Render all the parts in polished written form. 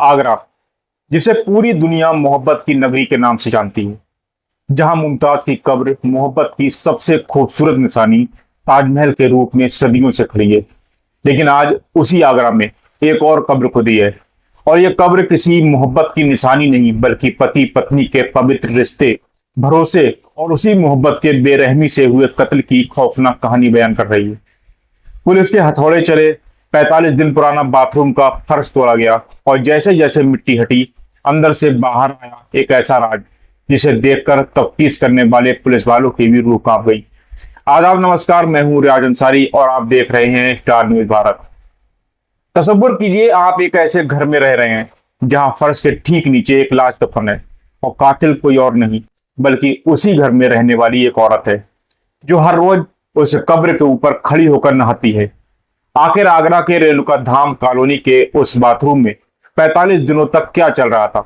आगरा, जिसे पूरी दुनिया मोहब्बत की नगरी के नाम से जानती है, जहां मुमताज की कब्र मोहब्बत की सबसे खूबसूरत निशानी ताजमहल के रूप में सदियों से खड़ी है। लेकिन आज उसी आगरा में एक और कब्र खुदी है, और यह कब्र किसी मोहब्बत की निशानी नहीं बल्कि पति पत्नी के पवित्र रिश्ते, भरोसे और उसी मोहब्बत के बेरहमी से हुए कत्ल की खौफनाक कहानी बयान कर रही है। पुलिस के हथौड़े चले, 45 दिन पुराना बाथरूम का फर्श तोड़ा गया, और जैसे जैसे मिट्टी हटी, अंदर से बाहर आया एक ऐसा राज जिसे देखकर तफ्तीश करने वाले पुलिस वालों की भी रूह कांप गई। आदाब, नमस्कार, मैं हूं रियाज अंसारी और आप देख रहे हैं स्टार न्यूज भारत। तसव्वुर कीजिए, आप एक ऐसे घर में रह रहे हैं जहां फर्श के ठीक नीचे एक लाश दफन है, और कातिल कोई और नहीं बल्कि उसी घर में रहने वाली एक औरत है जो हर रोज उस कब्र के ऊपर खड़ी होकर नहाती है। आखिर आगरा के रेणुका धाम कॉलोनी के उस बाथरूम में 45 दिनों तक क्या चल रहा था?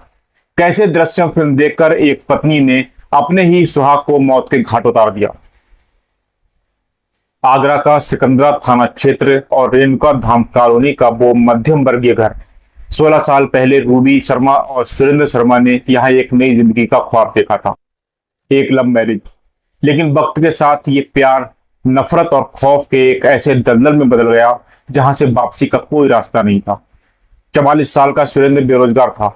कैसे दृश्य फिल्म देखकर एक पत्नी ने अपने ही सुहाग को मौत के घाट उतार दिया? आगरा का सिकंदरा थाना क्षेत्र और रेणुका धाम कॉलोनी का वो मध्यम वर्गीय घर, 16 साल पहले रूबी शर्मा और सुरेंद्र शर्मा ने यहाँ एक नई जिंदगी का ख्वाब देखा था, एक लव मैरिज। लेकिन वक्त के साथ ये प्यार नफरत और खौफ के एक ऐसे दलदल में बदल गया जहां से वापसी का कोई रास्ता नहीं था। 44 साल का सुरेंद्र बेरोजगार था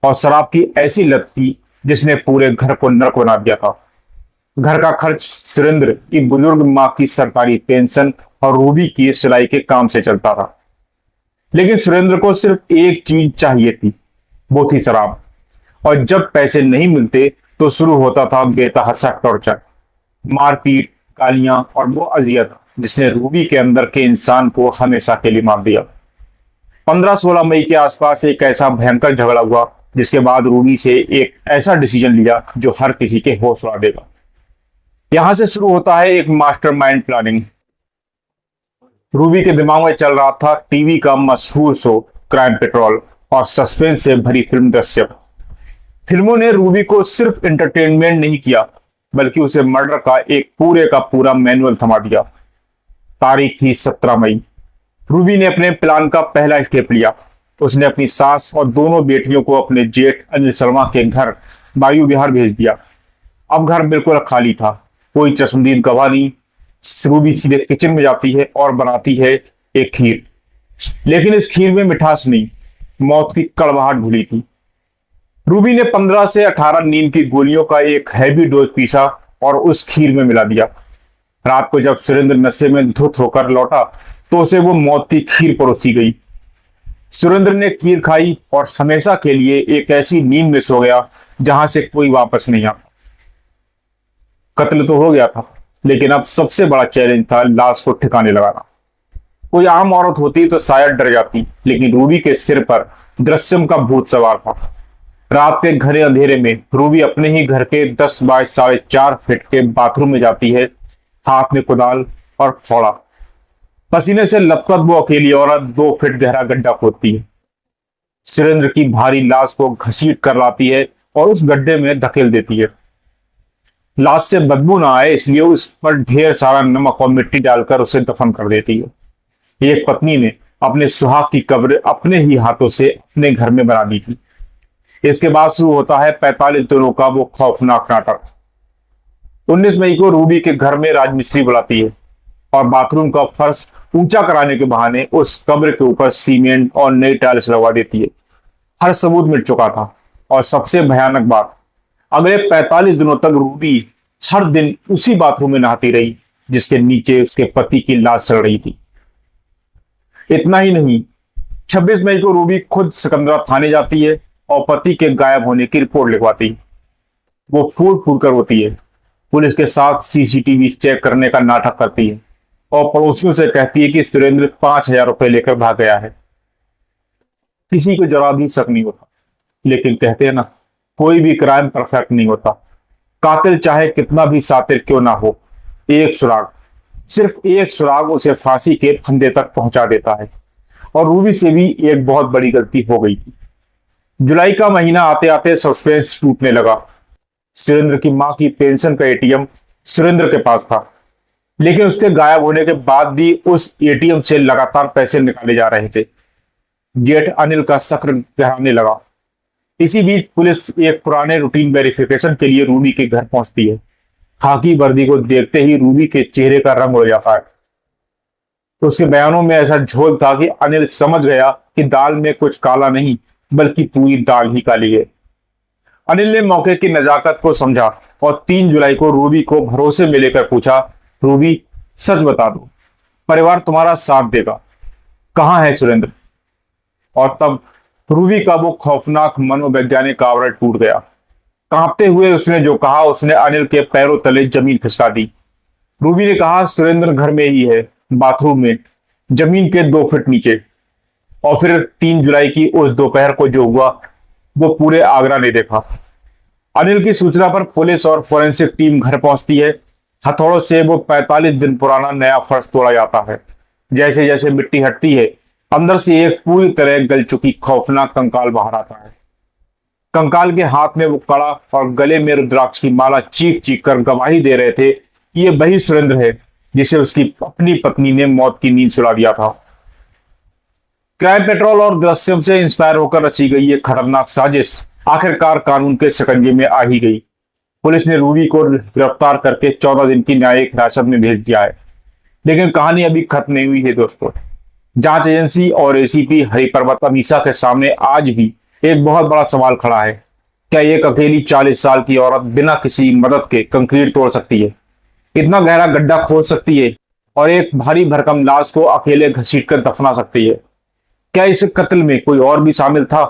और शराब की ऐसी लत थी जिसने पूरे घर को नरक बना दिया था। घर का खर्च सुरेंद्र की बुजुर्ग मां की सरकारी पेंशन और रूबी की सिलाई के काम से चलता था। लेकिन सुरेंद्र को सिर्फ एक चीज चाहिए थी, वो थी शराब। और जब पैसे नहीं मिलते तो शुरू होता था बेतहाशा टॉर्चर, मारपीट, गालियां और वो अजियत जिसने रूबी के अंदर के इंसान को हमेशा के लिए मार दिया। 15-16 मई के आसपास एक ऐसा भयंकर झगड़ा हुआ जिसके बाद रूबी से एक ऐसा डिसीजन लिया जो हर किसी के होश उड़ा देगा। यहां से शुरू होता है एक मास्टरमाइंड प्लानिंग। रूबी के दिमाग में चल रहा था टीवी का मशहूर शो क्राइम पेट्रोल और सस्पेंस से भरी फिल्म दृश्य। फिल्मों ने रूबी को सिर्फ एंटरटेनमेंट नहीं किया बल्कि उसे मर्डर का एक पूरे का पूरा मैनुअल थमा दिया। तारीख थी 17 मई। रूबी ने अपने प्लान का पहला स्टेप लिया। उसने अपनी सास और दोनों बेटियों को अपने जेठ अनिल शर्मा के घर वायु विहार भेज दिया। अब घर बिल्कुल खाली था, कोई चश्मदीद गवाह नहीं। रूबी सीधे किचन में जाती है और बनाती है एक खीर। लेकिन इस खीर में मिठास नहीं, मौत की कड़वाहट घुली थी। रूबी ने 15 से 18 नींद की गोलियों का एक हैवी डोज पीसा और उस खीर में मिला दिया। रात को जब सुरेंद्र नशे में धुत होकर लौटा तो उसे वो मौत की खीर परोसी गई। सुरेंद्र ने खीर खाई और हमेशा के लिए एक ऐसी नींद में सो गया जहां से कोई वापस नहीं आता। कत्ल तो हो गया था, लेकिन अब सबसे बड़ा चैलेंज था लाश को ठिकाने लगाना। कोई आम औरत होती तो शायद डर जाती, लेकिन रूबी के सिर पर दृश्यम का भूत सवार था। रात के घने अंधेरे में रूबी अपने ही घर के 10 बाय 4.5 फीट के बाथरूम में जाती है, हाथ में कुदाल और फावड़ा। पसीने से लथपथ वो अकेली औरत 2 फीट गहरा गड्ढा खोदती है। सुरेंद्र की भारी लाश को घसीट कर लाती है और उस गड्ढे में धकेल देती है। लाश से बदबू ना आए इसलिए उस पर ढेर सारा नमक और मिट्टी डालकर उसे दफन कर देती है। एक पत्नी ने अपने सुहाग की कब्र अपने ही हाथों से अपने घर में बना दी थी। इसके बाद शुरू होता है 45 दिनों का वो खौफनाक नाटक। 19 मई को रूबी के घर में राजमिस्त्री बुलाती है और बाथरूम का फर्श ऊंचा कराने के बहाने उस कब्र के ऊपर सीमेंट और नई टाइल्स लगवा देती है। हर सबूत मिट चुका था, और सबसे भयानक बात, अगले 45 दिनों तक रूबी हर दिन उसी बाथरूम में नहाती रही जिसके नीचे उसके पति की लाश चल रही थी। इतना ही नहीं, 26 मई को रूबी खुद सिकंदरा थाने जाती है और पति के गायब होने की रिपोर्ट लिखवाती है। वो फूट फूट कर रोती है, पुलिस के साथ सीसीटीवी चेक करने का नाटक करती है और पड़ोसियों से कहती है कि सुरेंद्र 5,000 रुपए लेकर भाग गया है। किसी को जरा भी शक नहीं होता, लेकिन कहते हैं ना, कोई भी क्राइम परफेक्ट नहीं होता। कातिल चाहे कितना भी शातिर क्यों ना हो, एक सुराग, सिर्फ एक सुराग उसे फांसी के फंदे तक पहुंचा देता है। और रूबी से भी एक बहुत बड़ी गलती हो गई थी। जुलाई का महीना आते आते सस्पेंस टूटने लगा। सुरेंद्र की मां की पेंशन का एटीएम सुरेंद्र के पास था, लेकिन उसके गायब होने के बाद भी उस एटीएम से लगातार पैसे निकाले जा रहे थे। जेठ अनिल का शक गहराने लगा। इसी बीच पुलिस एक पुराने रूटीन वेरिफिकेशन के लिए रूबी के घर पहुंचती है। खाकी वर्दी को देखते ही रूबी के चेहरे का रंग उड़ जाता है। तो उसके बयानों में ऐसा झोल था कि अनिल समझ गया कि दाल में कुछ काला नहीं बल्कि पूरी दाल ही काली है। अनिल ने मौके की नजाकत को समझा और 3 जुलाई को रूबी को भरोसे में लेकर पूछा, रूबी सच बता दो, परिवार तुम्हारा साथ देगा, कहां है सुरेंद्र? और तब रूबी का वो खौफनाक मनोवैज्ञानिक आवरण टूट गया। कांपते हुए उसने जो कहा उसने अनिल के पैरों तले जमीन खिसका दी। रूबी ने कहा, सुरेंद्र घर में ही है, बाथरूम में, जमीन के 2 फीट नीचे। और फिर 3 जुलाई की उस दोपहर को जो हुआ वो पूरे आगरा ने देखा। अनिल की सूचना पर पुलिस और फोरेंसिक टीम घर पहुंचती है। हथौड़ों से वो 45 दिन पुराना नया फर्श तोड़ा जाता है। जैसे जैसे मिट्टी हटती है अंदर से एक पूरी तरह गल चुकी खौफनाक कंकाल बाहर आता है। कंकाल के हाथ में वो कड़ा और गले में रुद्राक्ष की माला चीख चीख कर गवाही दे रहे थे कि ये वही सुरेंद्र है जिसे उसकी अपनी पत्नी ने मौत की नींद सुला दिया था। क्राइम पेट्रोल और दृश्यम से इंस्पायर होकर रची गई ये खतरनाक साजिश आखिरकार कानून के शिकंजे में आ ही गई। पुलिस ने रूबी को गिरफ्तार करके 14 दिन की न्यायिक हिरासत में भेज दिया है। लेकिन कहानी अभी खत्म नहीं हुई है दोस्तों। जांच एजेंसी और एसीपी हरिपर्वत अमीशा के सामने आज भी एक बहुत बड़ा सवाल खड़ा है। क्या एक अकेली 40 साल की औरत बिना किसी मदद के कंक्रीट तोड़ सकती है, इतना गहरा गड्ढा खोद सकती है और एक भारी भरकम लाश को अकेले घसीटकर दफना सकती है? क्या इस कत्ल में कोई और भी शामिल था